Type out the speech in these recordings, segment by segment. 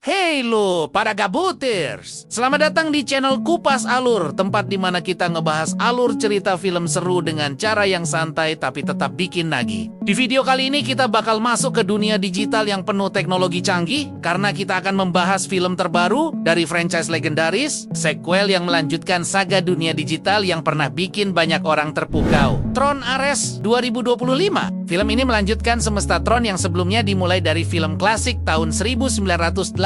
Hey lo, para gabuters! Selamat datang di channel Kupas Alur, tempat di mana kita ngebahas alur cerita film seru dengan cara yang santai tapi tetap bikin nagih. Di video kali ini kita bakal masuk ke dunia digital yang penuh teknologi canggih, karena kita akan membahas film terbaru dari franchise legendaris, sequel yang melanjutkan saga dunia digital yang pernah bikin banyak orang terpukau. Tron Ares 2025. Film ini melanjutkan semesta Tron yang sebelumnya dimulai dari film klasik tahun 1982.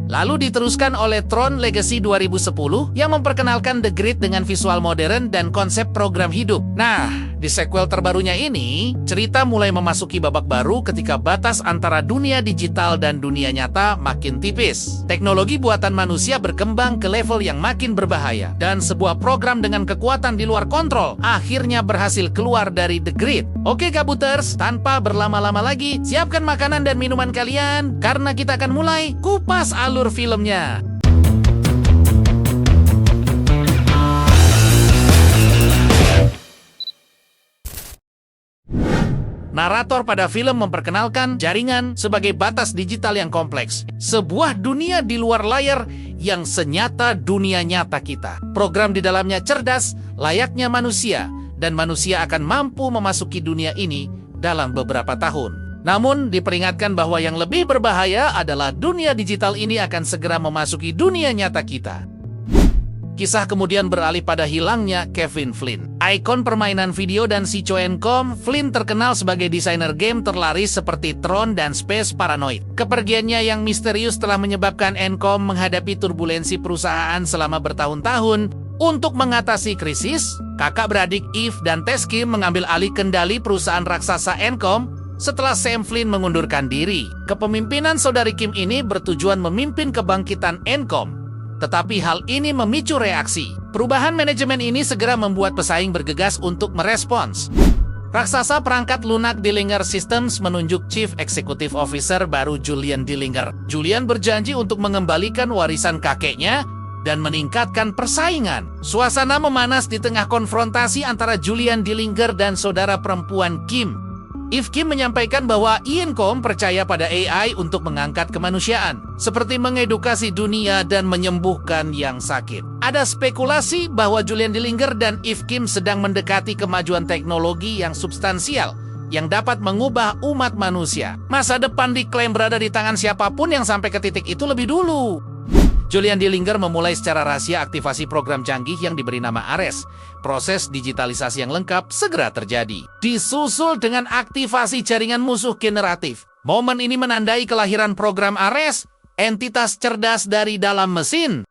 Lalu diteruskan oleh Tron Legacy 2010 yang memperkenalkan The Grid dengan visual modern dan konsep program hidup. Nah, di sequel terbarunya ini, cerita mulai memasuki babak baru ketika batas antara dunia digital dan dunia nyata makin tipis. Teknologi buatan manusia berkembang ke level yang makin berbahaya, dan sebuah program dengan kekuatan di luar kontrol akhirnya berhasil keluar dari The Grid. Oke kabuters, tanpa berlama-lama lagi, siapkan makanan dan minuman kalian, karena kita akan mulai kupas alur filmnya. Narator pada film memperkenalkan jaringan sebagai batas digital yang kompleks. Sebuah dunia di luar layar yang senyata dunia nyata kita. Program di dalamnya cerdas, layaknya manusia, dan manusia akan mampu memasuki dunia ini dalam beberapa tahun. Namun, diperingatkan bahwa yang lebih berbahaya adalah dunia digital ini akan segera memasuki dunia nyata kita. Kisah kemudian beralih pada hilangnya Kevin Flynn. Ikon permainan video dan CEO Encom, Flynn terkenal sebagai desainer game terlaris seperti Tron dan Space Paranoid. Kepergiannya yang misterius telah menyebabkan Encom menghadapi turbulensi perusahaan selama bertahun-tahun. Untuk mengatasi krisis, kakak beradik Eve dan Tess Kim mengambil alih kendali perusahaan raksasa Encom setelah Sam Flynn mengundurkan diri. Kepemimpinan saudari Kim ini bertujuan memimpin kebangkitan Encom. Tetapi hal ini memicu reaksi. Perubahan manajemen ini segera membuat pesaing bergegas untuk merespons. Raksasa perangkat lunak Dillinger Systems menunjuk Chief Executive Officer baru Julian Dillinger. Julian berjanji untuk mengembalikan warisan kakeknya dan meningkatkan persaingan. Suasana memanas di tengah konfrontasi antara Julian Dillinger dan saudara perempuan Kim. Eve Kim menyampaikan bahwa Encom percaya pada AI untuk mengangkat kemanusiaan, seperti mengedukasi dunia dan menyembuhkan yang sakit. Ada spekulasi bahwa Julian Dillinger dan Eve Kim sedang mendekati kemajuan teknologi yang substansial yang dapat mengubah umat manusia. Masa depan diklaim berada di tangan siapapun yang sampai ke titik itu lebih dulu. Julian Dillinger memulai secara rahasia aktivasi program canggih yang diberi nama Ares. Proses digitalisasi yang lengkap segera terjadi. Disusul dengan aktivasi jaringan musuh generatif. Momen ini menandai kelahiran program Ares, entitas cerdas dari dalam mesin.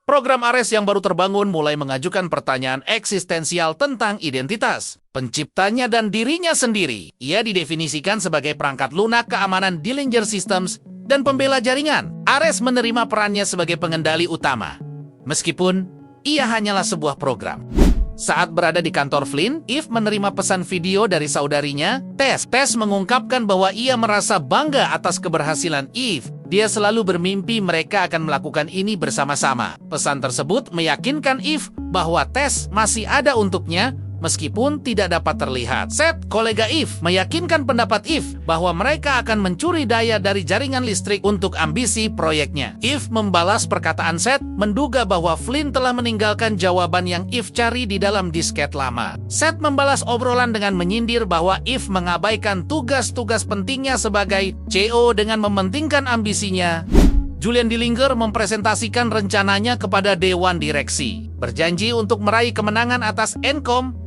Program Ares yang baru terbangun mulai mengajukan pertanyaan eksistensial tentang identitas, penciptanya dan dirinya sendiri. Ia didefinisikan sebagai perangkat lunak keamanan Dillinger Systems dan pembela jaringan. Ares menerima perannya sebagai pengendali utama, meskipun ia hanyalah sebuah program. Saat berada di kantor Flynn, Eve menerima pesan video dari saudarinya, Tess. Tess mengungkapkan bahwa ia merasa bangga atas keberhasilan Eve. Dia selalu bermimpi mereka akan melakukan ini bersama-sama. Pesan tersebut meyakinkan Eve bahwa Tess masih ada untuknya, meskipun tidak dapat terlihat. Seth, kolega Eve, meyakinkan pendapat Eve bahwa mereka akan mencuri daya dari jaringan listrik untuk ambisi proyeknya. Eve membalas perkataan Seth, menduga bahwa Flynn telah meninggalkan jawaban yang Eve cari di dalam disket lama. Seth membalas obrolan dengan menyindir bahwa Eve mengabaikan tugas-tugas pentingnya sebagai CEO dengan mementingkan ambisinya. Julian Dillinger mempresentasikan rencananya kepada Dewan Direksi. Berjanji untuk meraih kemenangan atas Encom,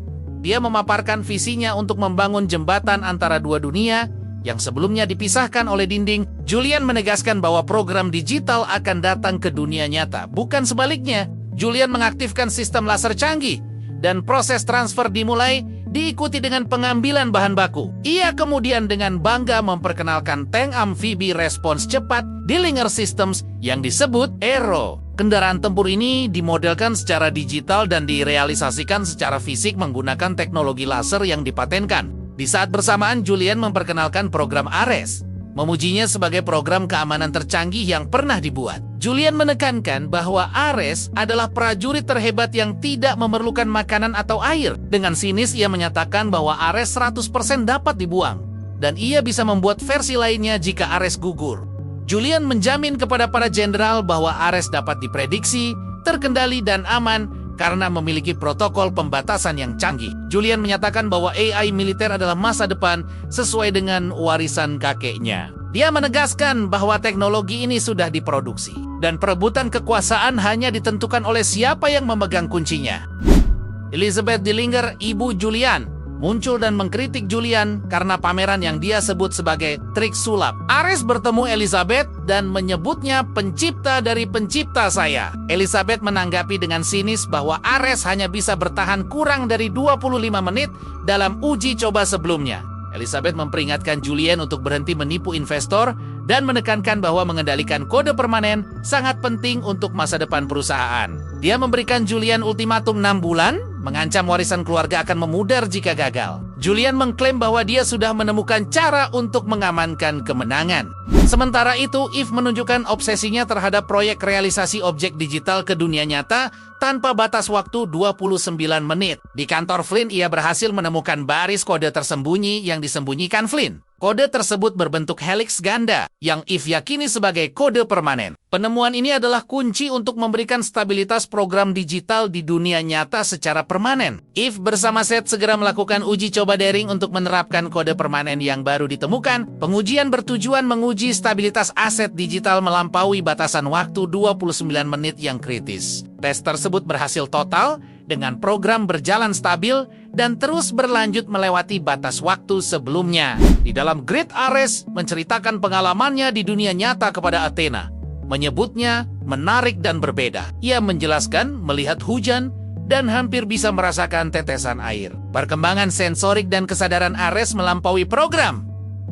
dia memaparkan visinya untuk membangun jembatan antara dua dunia yang sebelumnya dipisahkan oleh dinding. Julian menegaskan bahwa program digital akan datang ke dunia nyata, bukan sebaliknya. Julian mengaktifkan sistem laser canggih, dan proses transfer dimulai, diikuti dengan pengambilan bahan baku. Ia kemudian dengan bangga memperkenalkan tank amfibi respons cepat Dillinger Systems yang disebut Aero. Kendaraan tempur ini dimodelkan secara digital dan direalisasikan secara fisik menggunakan teknologi laser yang dipatenkan. Di saat bersamaan, Julian memperkenalkan program Ares, memujinya sebagai program keamanan tercanggih yang pernah dibuat. Julian menekankan bahwa Ares adalah prajurit terhebat yang tidak memerlukan makanan atau air. Dengan sinis, ia menyatakan bahwa Ares 100% dapat dibuang, dan ia bisa membuat versi lainnya jika Ares gugur. Julian menjamin kepada para jenderal bahwa Ares dapat diprediksi, terkendali dan aman karena memiliki protokol pembatasan yang canggih. Julian menyatakan bahwa AI militer adalah masa depan sesuai dengan warisan kakeknya. Dia menegaskan bahwa teknologi ini sudah diproduksi dan perebutan kekuasaan hanya ditentukan oleh siapa yang memegang kuncinya. Elizabeth Dillinger, ibu Julian, muncul dan mengkritik Julian karena pameran yang dia sebut sebagai trik sulap. Ares bertemu Elizabeth dan menyebutnya pencipta dari pencipta saya. Elizabeth menanggapi dengan sinis bahwa Ares hanya bisa bertahan kurang dari 25 menit dalam uji coba sebelumnya. Elizabeth memperingatkan Julian untuk berhenti menipu investor dan menekankan bahwa mengendalikan kode permanen sangat penting untuk masa depan perusahaan. Dia memberikan Julian ultimatum 6 bulan, mengancam warisan keluarga akan memudar jika gagal. Julian mengklaim bahwa dia sudah menemukan cara untuk mengamankan kemenangan. Sementara itu, Eve menunjukkan obsesinya terhadap proyek realisasi objek digital ke dunia nyata tanpa batas waktu 29 menit. Di kantor Flynn, ia berhasil menemukan baris kode tersembunyi yang disembunyikan Flynn. Kode tersebut berbentuk helix ganda yang Eve yakini sebagai kode permanen. Penemuan ini adalah kunci untuk memberikan stabilitas program digital di dunia nyata secara permanen. Eve bersama Seth segera melakukan uji coba daring untuk menerapkan kode permanen yang baru ditemukan. Pengujian bertujuan menguji stabilitas aset digital melampaui batasan waktu 29 menit yang kritis. Tes tersebut berhasil total dengan program berjalan stabil dan terus berlanjut melewati batas waktu sebelumnya. Di dalam Grid, Ares menceritakan pengalamannya di dunia nyata kepada Athena, menyebutnya menarik dan berbeda. Ia menjelaskan melihat hujan dan hampir bisa merasakan tetesan air. Perkembangan sensorik dan kesadaran Ares melampaui program,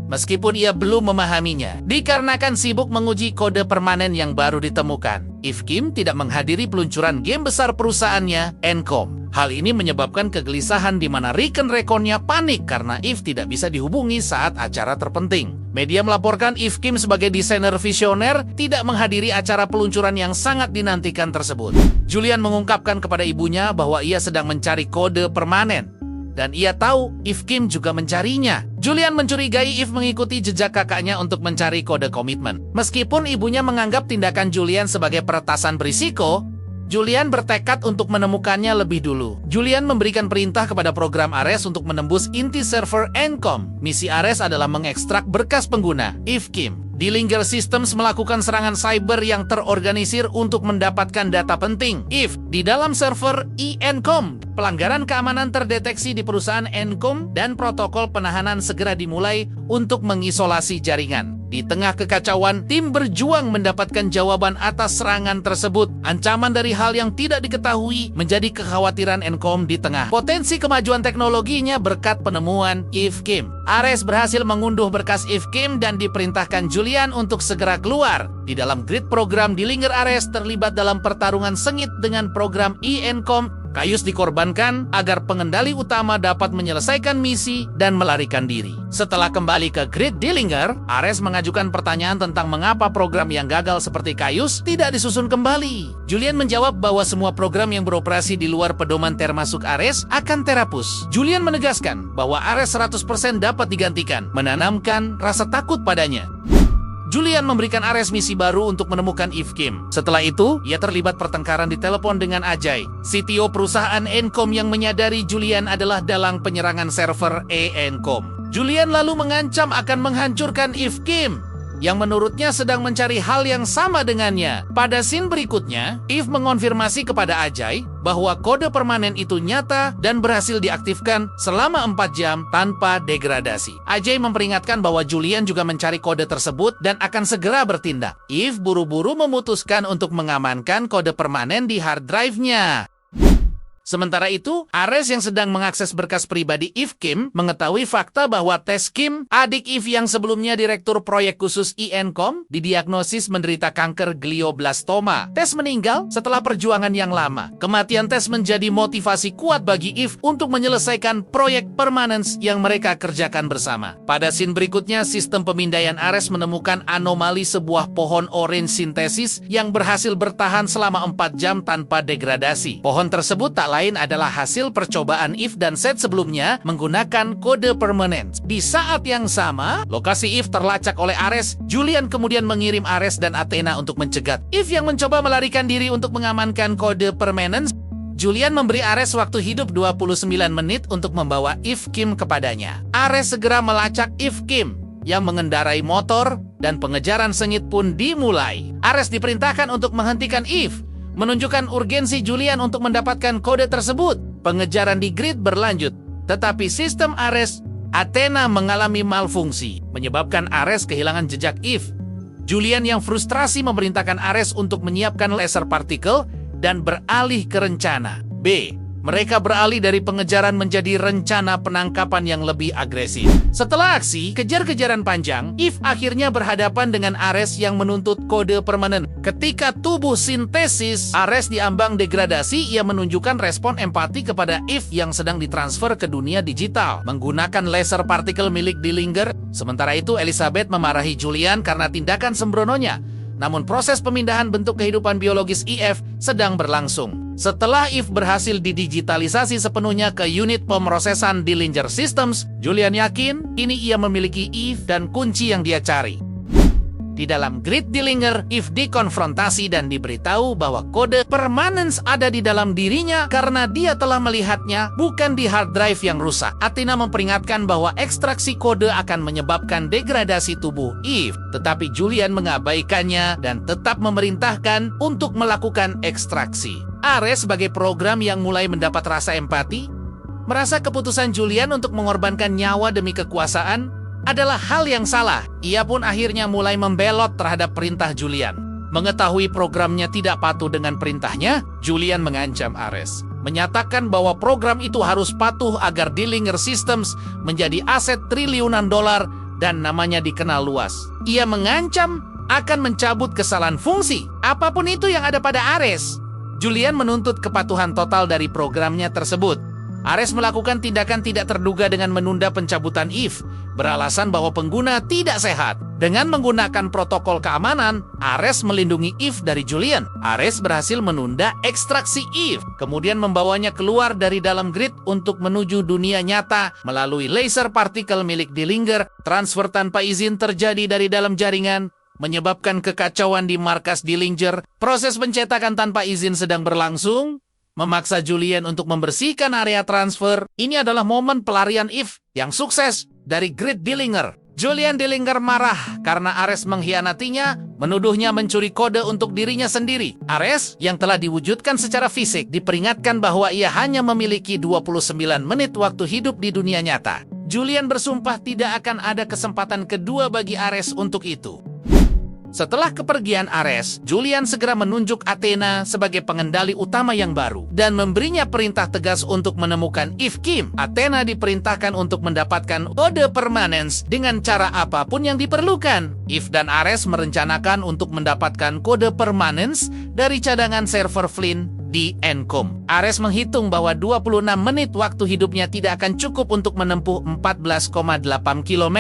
meskipun ia belum memahaminya, dikarenakan sibuk menguji kode permanen yang baru ditemukan. Eve Kim tidak menghadiri peluncuran game besar perusahaannya, Encom. Hal ini menyebabkan kegelisahan di mana rekan-rekonnya panik karena Eve tidak bisa dihubungi saat acara terpenting. Media melaporkan Eve Kim sebagai desainer visioner tidak menghadiri acara peluncuran yang sangat dinantikan tersebut. Julian mengungkapkan kepada ibunya bahwa ia sedang mencari kode permanen, dan ia tahu Eve Kim juga mencarinya. Julian mencurigai Eve mengikuti jejak kakaknya untuk mencari kode komitmen. Meskipun ibunya menganggap tindakan Julian sebagai peretasan berisiko, Julian bertekad untuk menemukannya lebih dulu. Julian memberikan perintah kepada program Ares untuk menembus inti server Encom. Misi Ares adalah mengekstrak berkas pengguna. Eve Kim, Dillinger Systems melakukan serangan cyber yang terorganisir untuk mendapatkan data penting. Eve, di dalam server Encom, pelanggaran keamanan terdeteksi di perusahaan Encom dan protokol penahanan segera dimulai untuk mengisolasi jaringan. Di tengah kekacauan, tim berjuang mendapatkan jawaban atas serangan tersebut. Ancaman dari hal yang tidak diketahui menjadi kekhawatiran Encom di tengah potensi kemajuan teknologinya berkat penemuan Eve Kim. Ares berhasil mengunduh berkas Eve Kim dan diperintahkan Julian untuk segera keluar. Di dalam Grid program, Dillinger Ares terlibat dalam pertarungan sengit dengan program Encom. Caius dikorbankan agar pengendali utama dapat menyelesaikan misi dan melarikan diri. Setelah kembali ke Grid Dillinger, Ares mengajukan pertanyaan tentang mengapa program yang gagal seperti Caius tidak disusun kembali. Julian menjawab bahwa semua program yang beroperasi di luar pedoman termasuk Ares akan terhapus. Julian menegaskan bahwa Ares 100% dapat digantikan, menanamkan rasa takut padanya. Julian memberikan Ares misi baru untuk menemukan Eve Kim. Setelah itu, ia terlibat pertengkaran di telepon dengan Ajay, CTO perusahaan Encom yang menyadari Julian adalah dalang penyerangan server Encom. Julian lalu mengancam akan menghancurkan Eve Kim, yang menurutnya sedang mencari hal yang sama dengannya. Pada scene berikutnya, Eve mengonfirmasi kepada Ajay bahwa kode permanen itu nyata dan berhasil diaktifkan selama 4 jam tanpa degradasi. Ajay memperingatkan bahwa Julian juga mencari kode tersebut dan akan segera bertindak. Eve buru-buru memutuskan untuk mengamankan kode permanen di hard drive-nya. Sementara itu, Ares yang sedang mengakses berkas pribadi Eve Kim mengetahui fakta bahwa Tess Kim, adik Eve yang sebelumnya direktur proyek khusus Encom, didiagnosis menderita kanker glioblastoma. Tess meninggal setelah perjuangan yang lama. Kematian Tess menjadi motivasi kuat bagi Eve untuk menyelesaikan proyek permanence yang mereka kerjakan bersama. Pada scene berikutnya, sistem pemindaian Ares menemukan anomali sebuah pohon orange sintesis yang berhasil bertahan selama 4 jam tanpa degradasi. Pohon tersebut tak lain adalah hasil percobaan Eve dan Seth sebelumnya menggunakan kode permanence. Di saat yang sama, lokasi Eve terlacak oleh Ares. Julian kemudian mengirim Ares dan Athena untuk mencegat Eve yang mencoba melarikan diri untuk mengamankan kode permanence. Julian memberi Ares waktu hidup 29 menit untuk membawa Eve Kim kepadanya. Ares segera melacak Eve Kim yang mengendarai motor dan pengejaran sengit pun dimulai. Ares diperintahkan untuk menghentikan Eve, menunjukkan urgensi Julian untuk mendapatkan kode tersebut. Pengejaran di grid berlanjut, tetapi sistem Ares Athena mengalami malfungsi, menyebabkan Ares kehilangan jejak Eve. Julian yang frustrasi memerintahkan Ares untuk menyiapkan laser partikel dan beralih ke rencana B. Mereka beralih dari pengejaran menjadi rencana penangkapan yang lebih agresif. Setelah aksi kejar-kejaran panjang, Eve akhirnya berhadapan dengan Ares yang menuntut kode permanen. Ketika tubuh sintesis Ares diambang degradasi, ia menunjukkan respon empati kepada Eve yang sedang ditransfer ke dunia digital menggunakan laser partikel milik Dillinger. Sementara itu, Elizabeth memarahi Julian karena tindakan sembrononya. Namun proses pemindahan bentuk kehidupan biologis Eve sedang berlangsung. Setelah Eve berhasil didigitalisasi sepenuhnya ke unit pemrosesan Dillinger Systems, Julian yakin kini ia memiliki Eve dan kunci yang dia cari. Di dalam grid Dillinger, Eve dikonfrontasi dan diberitahu bahwa kode permanence ada di dalam dirinya karena dia telah melihatnya, bukan di hard drive yang rusak. Athena memperingatkan bahwa ekstraksi kode akan menyebabkan degradasi tubuh Eve, tetapi Julian mengabaikannya dan tetap memerintahkan untuk melakukan ekstraksi. Ares sebagai program yang mulai mendapat rasa empati, merasa keputusan Julian untuk mengorbankan nyawa demi kekuasaan adalah hal yang salah. Ia pun akhirnya mulai membelot terhadap perintah Julian. Mengetahui programnya tidak patuh dengan perintahnya, Julian mengancam Ares, menyatakan bahwa program itu harus patuh agar Dillinger Systems menjadi aset triliunan dolar dan namanya dikenal luas. Ia mengancam akan mencabut kesalahan fungsi, apapun itu yang ada pada Ares. Julian menuntut kepatuhan total dari programnya tersebut. Ares melakukan tindakan tidak terduga dengan menunda pencabutan Eve, beralasan bahwa pengguna tidak sehat. Dengan menggunakan protokol keamanan, Ares melindungi Eve dari Julian. Ares berhasil menunda ekstraksi Eve, kemudian membawanya keluar dari dalam grid untuk menuju dunia nyata melalui laser partikel milik Dillinger. Transfer tanpa izin terjadi dari dalam jaringan, menyebabkan kekacauan di markas Dillinger. Proses pencetakan tanpa izin sedang berlangsung, memaksa Julian untuk membersihkan area transfer. Ini adalah momen pelarian Eve yang sukses dari grid Dillinger. Julian Dillinger marah karena Ares mengkhianatinya, menuduhnya mencuri kode untuk dirinya sendiri. Ares, yang telah diwujudkan secara fisik, diperingatkan bahwa ia hanya memiliki 29 menit waktu hidup di dunia nyata. Julian bersumpah tidak akan ada kesempatan kedua bagi Ares untuk itu. Setelah kepergian Ares, Julian segera menunjuk Athena sebagai pengendali utama yang baru dan memberinya perintah tegas untuk menemukan Eve Kim. Athena diperintahkan untuk mendapatkan kode permanence dengan cara apapun yang diperlukan. Eve dan Ares merencanakan untuk mendapatkan kode permanence dari cadangan server Flynn di Encom. Ares menghitung bahwa 26 menit waktu hidupnya tidak akan cukup untuk menempuh 14,8 km.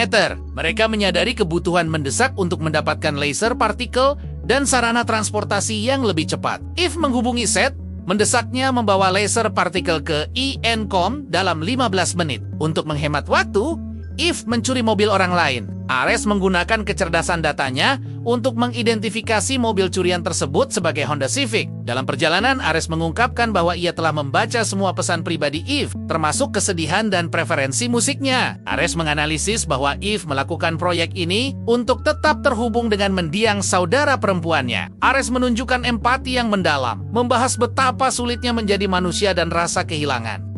Mereka menyadari kebutuhan mendesak untuk mendapatkan laser partikel dan sarana transportasi yang lebih cepat. Eve menghubungi Seth, mendesaknya membawa laser partikel ke Encom dalam 15 menit. Untuk menghemat waktu, Eve mencuri mobil orang lain. Ares menggunakan kecerdasan datanya untuk mengidentifikasi mobil curian tersebut sebagai Honda Civic. Dalam perjalanan, Ares mengungkapkan bahwa ia telah membaca semua pesan pribadi Eve, termasuk kesedihan dan preferensi musiknya. Ares menganalisis bahwa Eve melakukan proyek ini untuk tetap terhubung dengan mendiang saudara perempuannya. Ares menunjukkan empati yang mendalam, membahas betapa sulitnya menjadi manusia dan rasa kehilangan.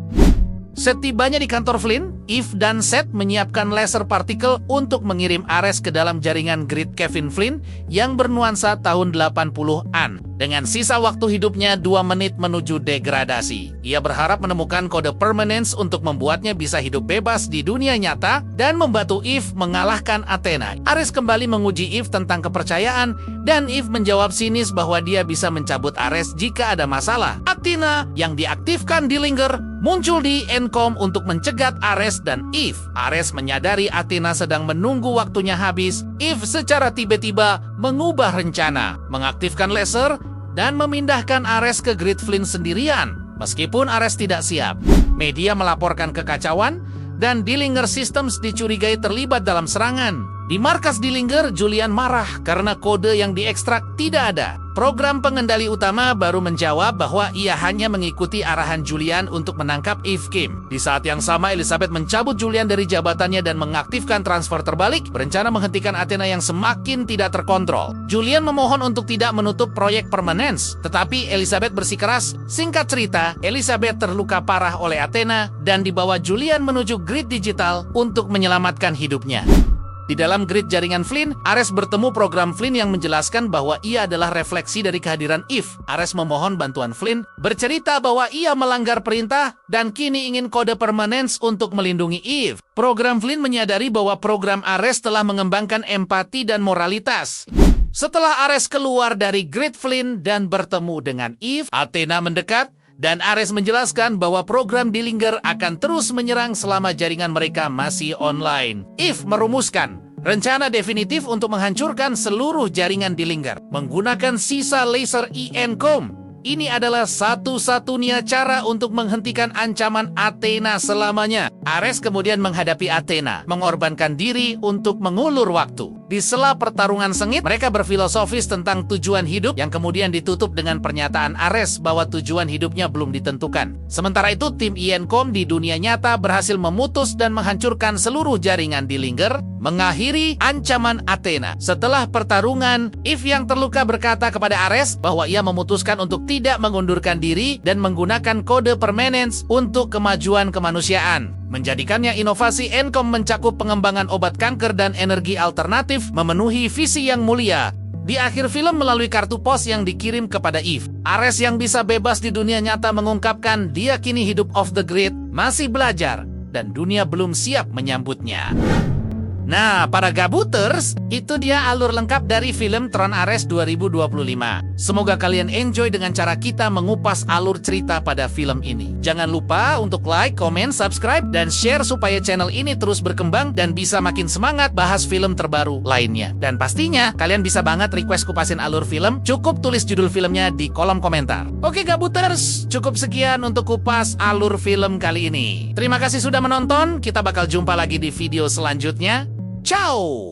Setibanya di kantor Flynn, Eve dan Seth menyiapkan laser partikel untuk mengirim Ares ke dalam jaringan grid Kevin Flynn yang bernuansa tahun 80-an. Dengan sisa waktu hidupnya 2 menit menuju degradasi. Ia berharap menemukan kode permanence untuk membuatnya bisa hidup bebas di dunia nyata dan membantu Eve mengalahkan Athena. Ares kembali menguji Eve tentang kepercayaan dan Eve menjawab sinis bahwa dia bisa mencabut Ares jika ada masalah. Athena yang diaktifkan Dillinger muncul di Encom untuk mencegat Ares dan Eve. Ares menyadari Athena sedang menunggu waktunya habis. Eve secara tiba-tiba mengubah rencana, mengaktifkan laser dan memindahkan Ares ke grid Flynn sendirian. Meskipun Ares tidak siap, media melaporkan kekacauan dan Dillinger Systems dicurigai terlibat dalam serangan. Di markas Dillinger, Julian marah karena kode yang diekstrak tidak ada. Program pengendali utama baru menjawab bahwa ia hanya mengikuti arahan Julian untuk menangkap Eve Kim. Di saat yang sama, Elizabeth mencabut Julian dari jabatannya dan mengaktifkan transfer terbalik, berencana menghentikan Athena yang semakin tidak terkontrol. Julian memohon untuk tidak menutup proyek Permanence, tetapi Elizabeth bersikeras. Singkat cerita, Elizabeth terluka parah oleh Athena dan dibawa Julian menuju grid digital untuk menyelamatkan hidupnya. Di dalam grid jaringan Flynn, Ares bertemu program Flynn yang menjelaskan bahwa ia adalah refleksi dari kehadiran Eve. Ares memohon bantuan Flynn, bercerita bahwa ia melanggar perintah dan kini ingin kode Permanence untuk melindungi Eve. Program Flynn menyadari bahwa program Ares telah mengembangkan empati dan moralitas. Setelah Ares keluar dari grid Flynn dan bertemu dengan Eve, Athena mendekat, dan Ares menjelaskan bahwa program Dillinger akan terus menyerang selama jaringan mereka masih online. Eve merumuskan rencana definitif untuk menghancurkan seluruh jaringan Dillinger menggunakan sisa laser ENCOM. Ini adalah satu-satunya cara untuk menghentikan ancaman Athena selamanya. Ares kemudian menghadapi Athena, mengorbankan diri untuk mengulur waktu. Di sela pertarungan sengit, mereka berfilosofis tentang tujuan hidup yang kemudian ditutup dengan pernyataan Ares bahwa tujuan hidupnya belum ditentukan. Sementara itu, tim ENCOM di dunia nyata berhasil memutus dan menghancurkan seluruh jaringan Dillinger, mengakhiri ancaman Athena. Setelah pertarungan, Eve yang terluka berkata kepada Ares bahwa ia memutuskan untuk tidak mengundurkan diri dan menggunakan kode Permanence untuk kemajuan kemanusiaan. Menjadikannya inovasi ENCOM mencakup pengembangan obat kanker dan energi alternatif memenuhi visi yang mulia. Di akhir film melalui kartu pos yang dikirim kepada Eve, Ares yang bisa bebas di dunia nyata mengungkapkan dia kini hidup off the grid, masih belajar, dan dunia belum siap menyambutnya. Nah, para gabuters, itu dia alur lengkap dari film Tron Ares 2025. Semoga kalian enjoy dengan cara kita mengupas alur cerita pada film ini. Jangan lupa untuk like, comment, subscribe, dan share supaya channel ini terus berkembang dan bisa makin semangat bahas film terbaru lainnya. Dan pastinya, kalian bisa banget request kupasin alur film, cukup tulis judul filmnya di kolom komentar. Oke gabuters, cukup sekian untuk kupas alur film kali ini. Terima kasih sudah menonton, kita bakal jumpa lagi di video selanjutnya. Ciao!